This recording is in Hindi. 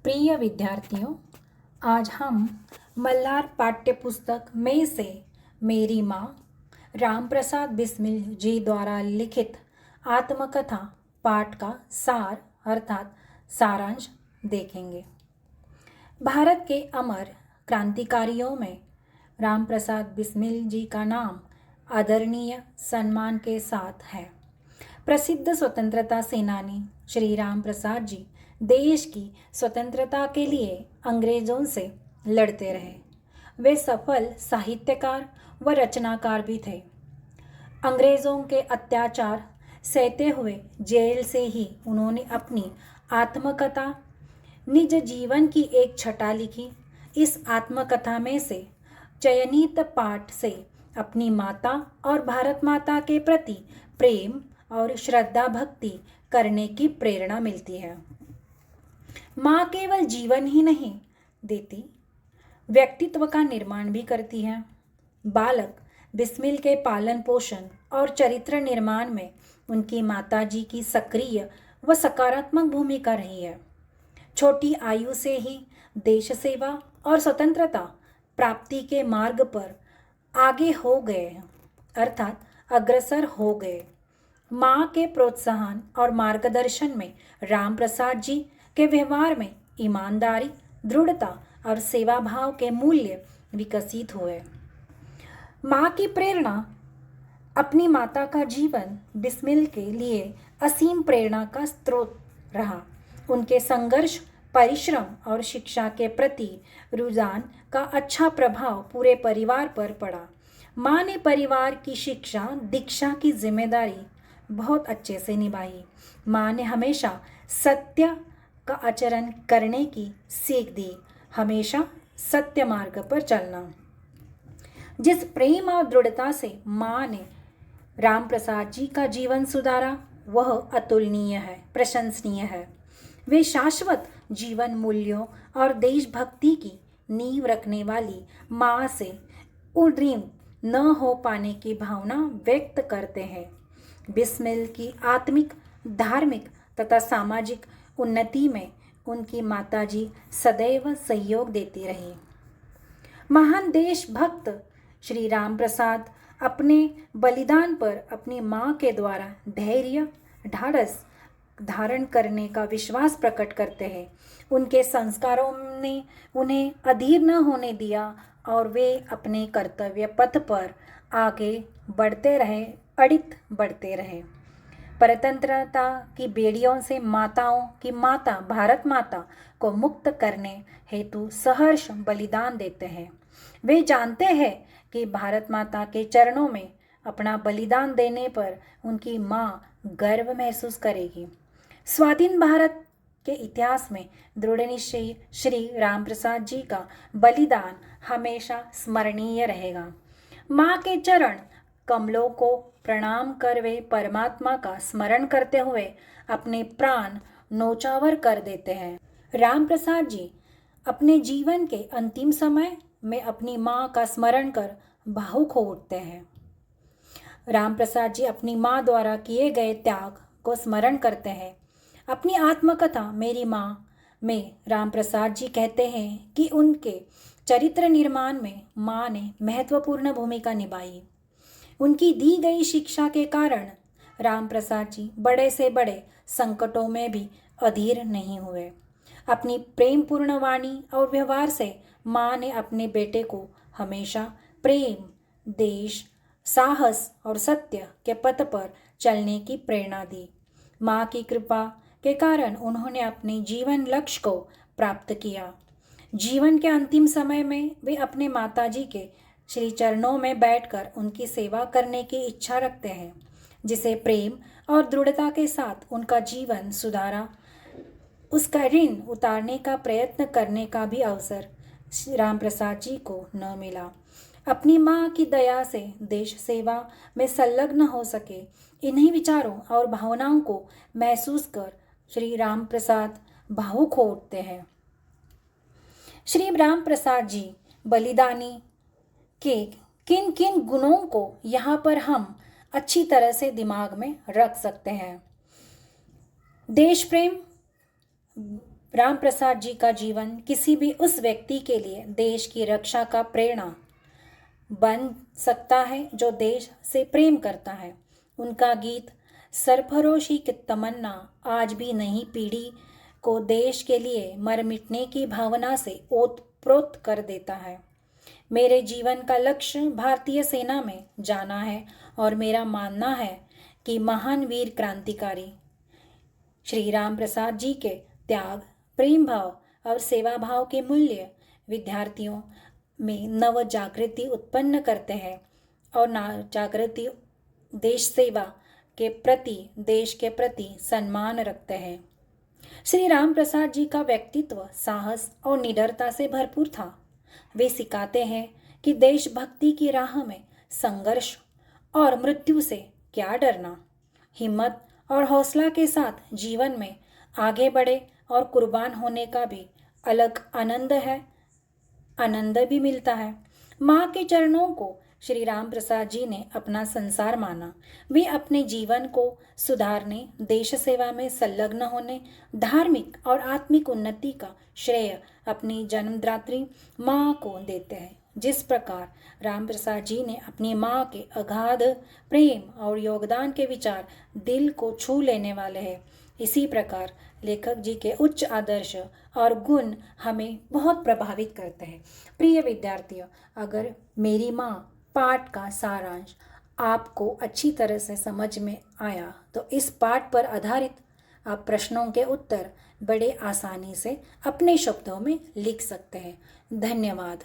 प्रिय विद्यार्थियों, आज हम मल्हार पाठ्यपुस्तक में से मेरी माँ रामप्रसाद बिस्मिल जी द्वारा लिखित आत्मकथा पाठ का सार अर्थात सारांश देखेंगे। भारत के अमर क्रांतिकारियों में रामप्रसाद बिस्मिल जी का नाम आदरणीय सम्मान के साथ है। प्रसिद्ध स्वतंत्रता सेनानी श्री राम प्रसाद जी देश की स्वतंत्रता के लिए अंग्रेजों से लड़ते रहे। वे सफल साहित्यकार व रचनाकार भी थे। अंग्रेजों के अत्याचार सहते हुए जेल से ही उन्होंने अपनी आत्मकथा निज जीवन की एक छटा लिखी। इस आत्मकथा में से चयनित पाठ से अपनी माता और भारत माता के प्रति प्रेम और श्रद्धा भक्ति करने की प्रेरणा मिलती है। माँ केवल जीवन ही नहीं देती, व्यक्तित्व का निर्माण भी करती है। बालक बिस्मिल के पालन पोषण और चरित्र निर्माण में उनकी माताजी की सक्रिय व सकारात्मक भूमिका रही है। छोटी आयु से ही देश सेवा और स्वतंत्रता प्राप्ति के मार्ग पर आगे हो गए, अर्थात अग्रसर हो गए। माँ के प्रोत्साहन और मार्गदर्शन में राम प्रसाद जी के व्यवहार में ईमानदारी, दृढ़ता और सेवा भाव के मूल्य विकसित हुए। माँ की प्रेरणा अपनी माता का जीवन बिस्मिल के लिए असीम प्रेरणा का स्रोत रहा। उनके संघर्ष, परिश्रम और शिक्षा के प्रति रुझान का अच्छा प्रभाव पूरे परिवार पर पड़ा। माँ ने परिवार की शिक्षा दीक्षा की जिम्मेदारी बहुत अच्छे से निभाई। माँ ने हमेशा सत्य का आचरण करने की सीख दी, हमेशा सत्य मार्ग पर चलना। जिस प्रेम और दृढ़ता से माँ ने राम प्रसाद जी का जीवन सुधारा वह अतुलनीय है, प्रशंसनीय है। वे शाश्वत जीवन मूल्यों और देशभक्ति की नींव रखने वाली माँ से उद्रीम न हो पाने की भावना व्यक्त करते हैं। बिस्मिल की आत्मिक, धार्मिक तथा सामाजिक उन्नति में उनकी माताजी सदैव सहयोग देती रही। महान देशभक्त श्री राम प्रसाद अपने बलिदान पर अपनी माँ के द्वारा धैर्य, ढाढ़स धारण करने का विश्वास प्रकट करते हैं। उनके संस्कारों ने उन्हें अधीर न होने दिया और वे अपने कर्तव्य पथ पर आगे बढ़ते रहे, अड़ित बढ़ते रहे। परतंत्रता की बेड़ियों से माताओं की माता भारत माता को मुक्त करने हेतु सहर्ष बलिदान देते हैं। वे जानते हैं कि भारत माता के चरणों में अपना बलिदान देने पर उनकी माँ गर्व महसूस करेगी। स्वाधीन भारत के इतिहास में दृढ़ निश्चयी श्री राम प्रसाद जी का बलिदान हमेशा स्मरणीय रहेगा। माँ के चरण कमलों को प्रणाम कर वे परमात्मा का स्मरण करते हुए अपने प्राण न्योछावर कर देते हैं। राम प्रसाद जी अपने जीवन के अंतिम समय में अपनी माँ का स्मरण कर भावुक हो उठते हैं। राम प्रसाद जी अपनी माँ द्वारा किए गए त्याग को स्मरण करते हैं। अपनी आत्मकथा मेरी माँ में राम प्रसाद जी कहते हैं कि उनके चरित्र निर्माण में माँ ने महत्वपूर्ण भूमिका निभाई। उनकी दी गई शिक्षा के कारण राम प्रसाद जी बड़े से बड़े संकटों में भी अधीर नहीं हुए। अपनी प्रेमपूर्ण वाणी और व्यवहार से माँ ने अपने बेटे को हमेशा प्रेम, देश, साहस और सत्य के पथ पर चलने की प्रेरणा दी। माँ की कृपा के कारण उन्होंने अपने जीवन लक्ष्य को प्राप्त किया। जीवन के अंतिम समय में वे अपने माताजी के श्री चरणों में बैठकर उनकी सेवा करने की इच्छा रखते हैं, जिसे प्रेम और दृढ़ता के साथ उनका जीवन सुधारा। उसका ऋण उतारने का प्रयत्न करने का भी अवसर राम प्रसाद जी को न मिला। अपनी माँ की दया से देश सेवा में संलग्न हो सके, इन्हीं विचारों और भावनाओं को महसूस कर श्री राम प्रसाद भावुक हो उठते हैं। श्री राम प्रसाद जी बलिदानी के किन किन गुणों को यहाँ पर हम अच्छी तरह से दिमाग में रख सकते हैं। देश प्रेम, राम प्रसाद जी का जीवन किसी भी उस व्यक्ति के लिए देश की रक्षा का प्रेरणा बन सकता है जो देश से प्रेम करता है। उनका गीत सरफरोशी की तमन्ना आज भी नई पीढ़ी को देश के लिए मर मिटने की भावना से ओतप्रोत कर देता है। मेरे जीवन का लक्ष्य भारतीय सेना में जाना है और मेरा मानना है कि महान वीर क्रांतिकारी श्री राम प्रसाद जी के त्याग, प्रेम भाव और सेवा भाव के मूल्य विद्यार्थियों में नव जागृति उत्पन्न करते हैं और जागृति देश सेवा के प्रति, देश के प्रति सम्मान रखते हैं। श्री राम प्रसाद जी का व्यक्तित्व साहस और निडरता से भरपूर था। वे सिखाते हैं कि देशभक्ति की राह में संघर्ष और मृत्यु से क्या डरना, हिम्मत और हौसला के साथ जीवन में आगे बढ़े और कुर्बान होने का भी अलग आनंद भी मिलता है। माँ के चरणों को श्री राम प्रसाद जी ने अपना संसार माना। वे अपने जीवन को सुधारने, देश सेवा में संलग्न होने, धार्मिक और आत्मिक उन्नति का श्रेय अपनी जन्मदात्री माँ को देते हैं। जिस प्रकार राम प्रसाद जी ने अपनी माँ के अगाध प्रेम और योगदान के विचार दिल को छू लेने वाले हैं, इसी प्रकार लेखक जी के उच्च आदर्श और गुण हमें बहुत प्रभावित करते हैं। प्रिय विद्यार्थियों, अगर मेरी माँ पाठ का सारांश आपको अच्छी तरह से समझ में आया तो इस पाठ पर आधारित आप प्रश्नों के उत्तर बड़े आसानी से अपने शब्दों में लिख सकते हैं। धन्यवाद।